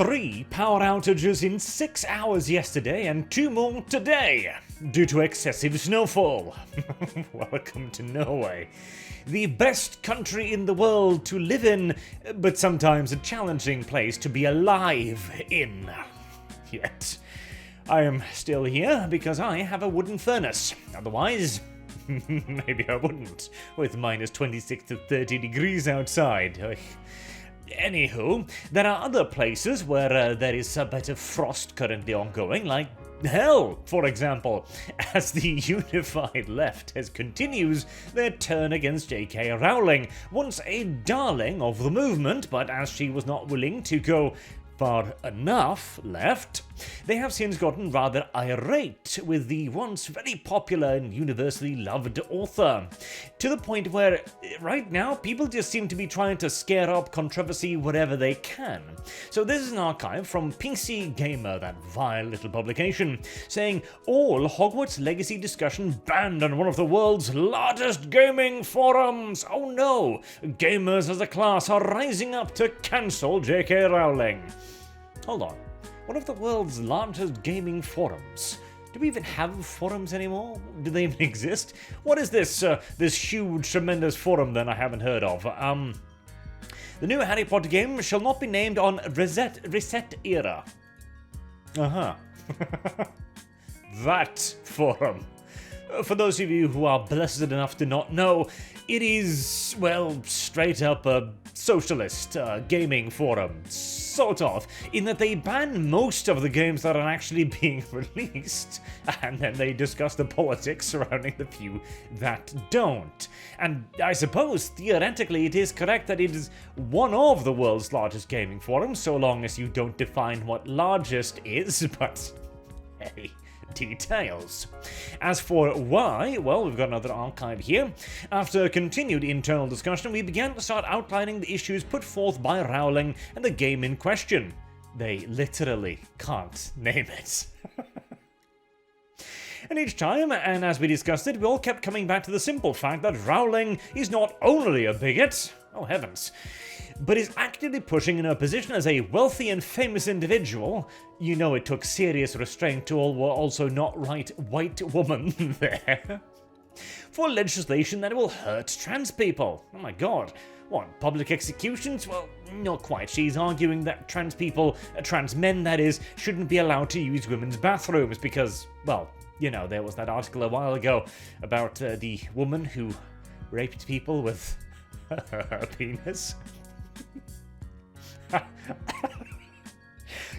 3 power outages in 6 hours yesterday and 2 more today, due to excessive snowfall. Welcome to Norway. The best country in the world to live in, but sometimes a challenging place to be alive in. Yet, I am still here because I have a wooden furnace. Otherwise, maybe I wouldn't, with minus 26 to 30 degrees outside. Anywho, there are other places where there is a bit of frost currently ongoing, like hell, for example, as the unified left continues their turn against J.K. Rowling, once a darling of the movement, but as she was not willing to go far enough left, they have since gotten rather irate with the once very popular and universally loved author, to the point where right now people just seem to be trying to scare up controversy wherever they can. So this is an archive from PC Gamer, that vile little publication, saying all Hogwarts Legacy discussion banned on one of the world's largest gaming forums. Oh no, gamers as a class are rising up to cancel J.K. Rowling. Hold on, one of the world's largest gaming forums. Do we even have forums anymore? Do they even exist? What is this this huge, tremendous forum then I haven't heard of? The new Harry Potter game shall not be named on Reset Era. Uh-huh. That forum. For those of you who are blessed enough to not know, it is, well, straight up a socialist gaming forum, sort of, in that they ban most of the games that are actually being released, and then they discuss the politics surrounding the few that don't. And I suppose, theoretically, it is correct that it is one of the world's largest gaming forums, so long as you don't define what largest is, but hey, details. As for why, well, we've got another archive here. After continued internal discussion, we began to start outlining the issues put forth by Rowling and the game in question. They literally can't name it. And each time, and as we discussed it, we all kept coming back to the simple fact that Rowling is not only a bigot, oh heavens, but is actively pushing in her position as a wealthy and famous individual. You know it took serious restraint to also not write white woman there. For legislation that will hurt trans people. Oh my god. What, public executions? Well, not quite. She's arguing that trans people, trans men that is, shouldn't be allowed to use women's bathrooms because, well, you know, there was that article a while ago about the woman who raped people with her penis.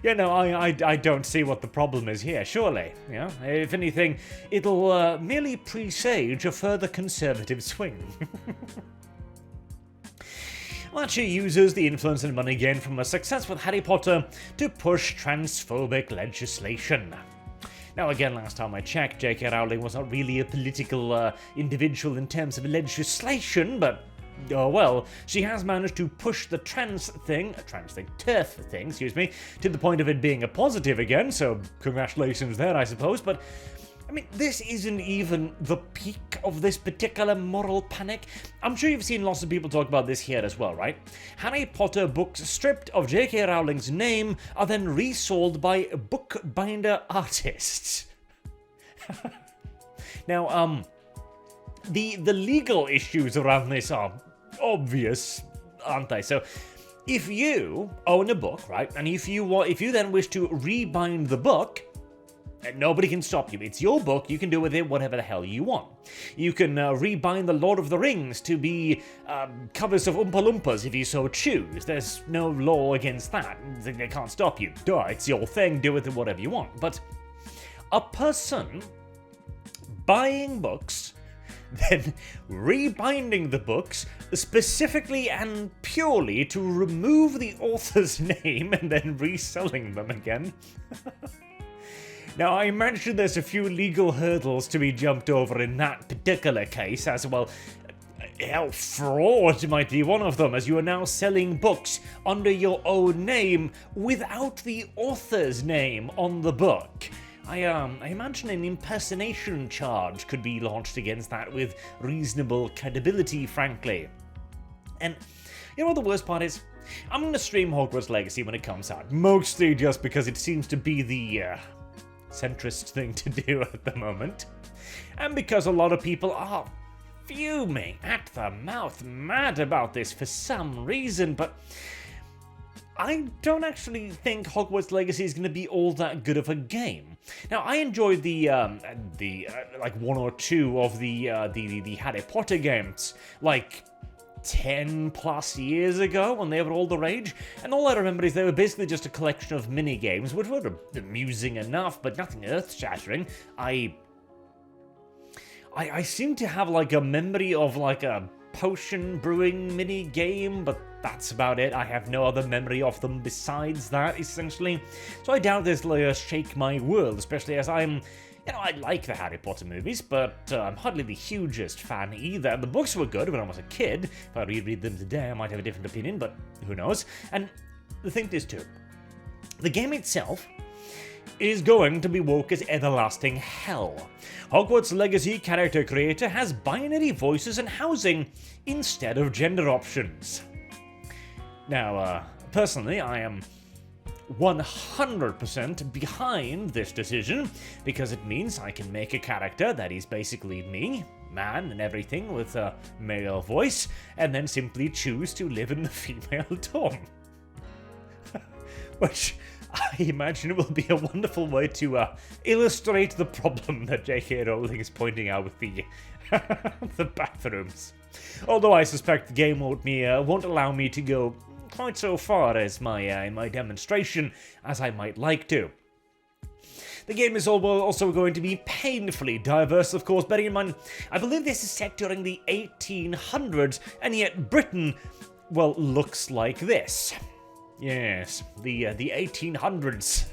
You know, I don't see what the problem is here, surely. Yeah? If anything, it'll merely presage a further conservative swing. Archie uses the influence and money gained from her success with Harry Potter to push transphobic legislation. Now again, last time I checked, J.K. Rowling was not really a political individual in terms of legislation, but oh well, she has managed to push the TERF thing, to the point of it being a positive again, so congratulations there, I suppose, but I mean, this isn't even the peak of this particular moral panic. I'm sure you've seen lots of people talk about this here as well, right? Harry Potter books stripped of J.K. Rowling's name are then resold by Bookbinder Artists. Now, the legal issues around this are obvious, aren't they? So, if you own a book, right, and if you then wish to rebind the book, nobody can stop you. It's your book. You can do with it whatever the hell you want. You can rebind the Lord of the Rings to be covers of Oompa Loompas if you so choose. There's no law against that. They can't stop you. Duh, it's your thing. Do with it whatever you want. But a person buying books, then rebinding the books specifically and purely to remove the author's name and then reselling them again. Now, I imagine there's a few legal hurdles to be jumped over in that particular case, as well. Hell, fraud might be one of them, as you are now selling books under your own name without the author's name on the book. I imagine an impersonation charge could be launched against that with reasonable credibility, frankly. And you know what the worst part is? I'm going to stream Hogwarts Legacy when it comes out, mostly just because it seems to be the centrist thing to do at the moment, and because a lot of people are fuming at the mouth mad about this for some reason, but I don't actually think Hogwarts Legacy is going to be all that good of a game. Now, I enjoyed the like one or two of the Harry Potter games, like 10 plus years ago when they were all the rage, and all I remember is they were basically just a collection of mini games which were amusing enough, but nothing earth-shattering. I seem to have like a memory of like a potion brewing mini game, but that's about it. I have no other memory of them besides that, essentially. So I doubt this will shake my world, especially as I'm, I like the Harry Potter movies, but I'm hardly the hugest fan either. The books were good when I was a kid. If I reread them today, I might have a different opinion, but who knows? And the thing is too, the game itself is going to be woke as everlasting hell. Hogwarts Legacy character creator has binary voices and housing instead of gender options. Now, personally, I am 100% behind this decision, because it means I can make a character that is basically me, man and everything, with a male voice, and then simply choose to live in the female dorm. Which I imagine will be a wonderful way to illustrate the problem that J.K. Rowling is pointing out with the the bathrooms. Although I suspect the game won't allow me to go quite so far as my demonstration as I might like to. The game is also going to be painfully diverse, of course, bearing in mind, I believe this is set during the 1800s, and yet Britain, well, looks like this. Yes, the 1800s.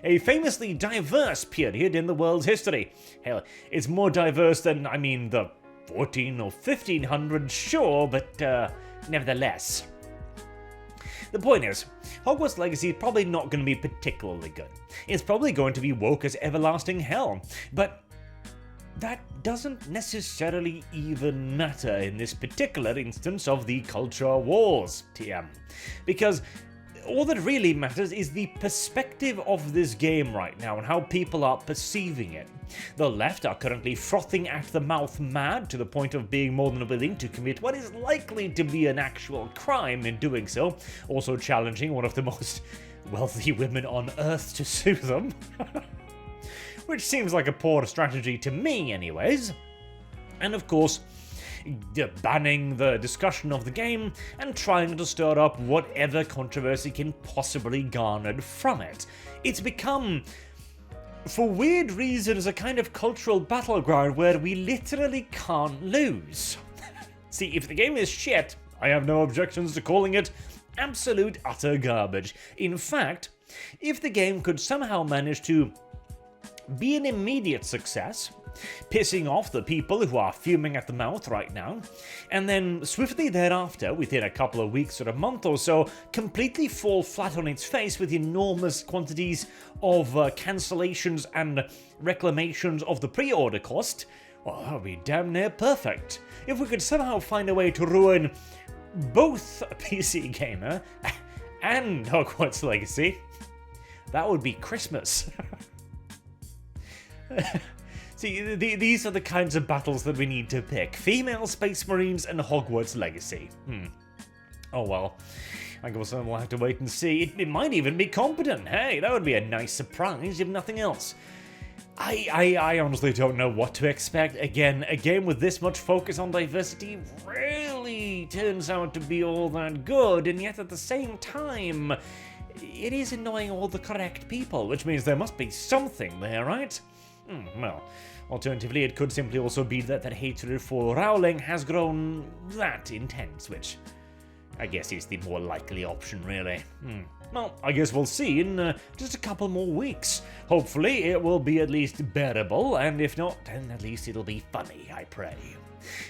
A famously diverse period in the world's history. Hell, it's more diverse than, the 14 or 1500s, sure, but nevertheless. The point is, Hogwarts Legacy is probably not going to be particularly good. It's probably going to be woke as everlasting hell, but that doesn't necessarily even matter in this particular instance of the culture wars, TM. Because all that really matters is the perspective of this game right now and how people are perceiving it. The left are currently frothing at the mouth mad to the point of being more than willing to commit what is likely to be an actual crime in doing so, also challenging one of the most wealthy women on Earth to sue them. Which seems like a poor strategy to me anyways. And of course, banning the discussion of the game and trying to stir up whatever controversy can possibly garnered from it. It's become, for weird reasons, a kind of cultural battleground where we literally can't lose. See, if the game is shit, I have no objections to calling it absolute utter garbage. In fact, if the game could somehow manage to be an immediate success, pissing off the people who are fuming at the mouth right now, and then swiftly thereafter, within a couple of weeks or a month or so, completely fall flat on its face with enormous quantities of cancellations and reclamations of the pre-order cost, well, that would be damn near perfect. If we could somehow find a way to ruin both PC Gamer and Hogwarts Legacy, that would be Christmas. See, these are the kinds of battles that we need to pick. Female Space Marines and Hogwarts Legacy. Oh well. I guess we'll have to wait and see. It might even be competent. Hey, that would be a nice surprise, if nothing else. I honestly don't know what to expect. Again, a game with this much focus on diversity really turns out to be all that good, and yet at the same time, it is annoying all the correct people, which means there must be something there, right? Well, alternatively, it could simply also be that hatred for Rowling has grown that intense, which I guess is the more likely option, really. Well, I guess we'll see in just a couple more weeks. Hopefully, it will be at least bearable, and if not, then at least it'll be funny, I pray.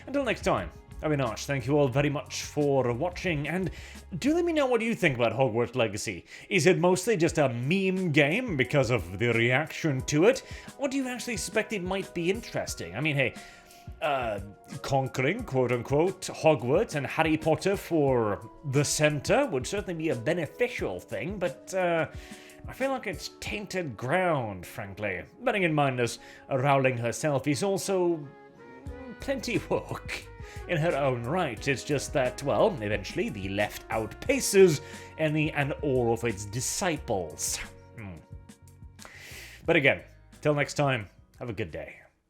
Until next time, I've been Arch. Thank you all very much for watching, and do let me know what you think about Hogwarts Legacy. Is it mostly just a meme game because of the reaction to it, or do you actually suspect it might be interesting? I mean, hey, conquering, quote-unquote, Hogwarts and Harry Potter for the Centre would certainly be a beneficial thing, but I feel like it's tainted ground, frankly. Bearing in mind as Rowling herself is also plenty woke in her own right. It's just that, well, eventually the left outpaces any and all of its disciples. But again, till next time, have a good day.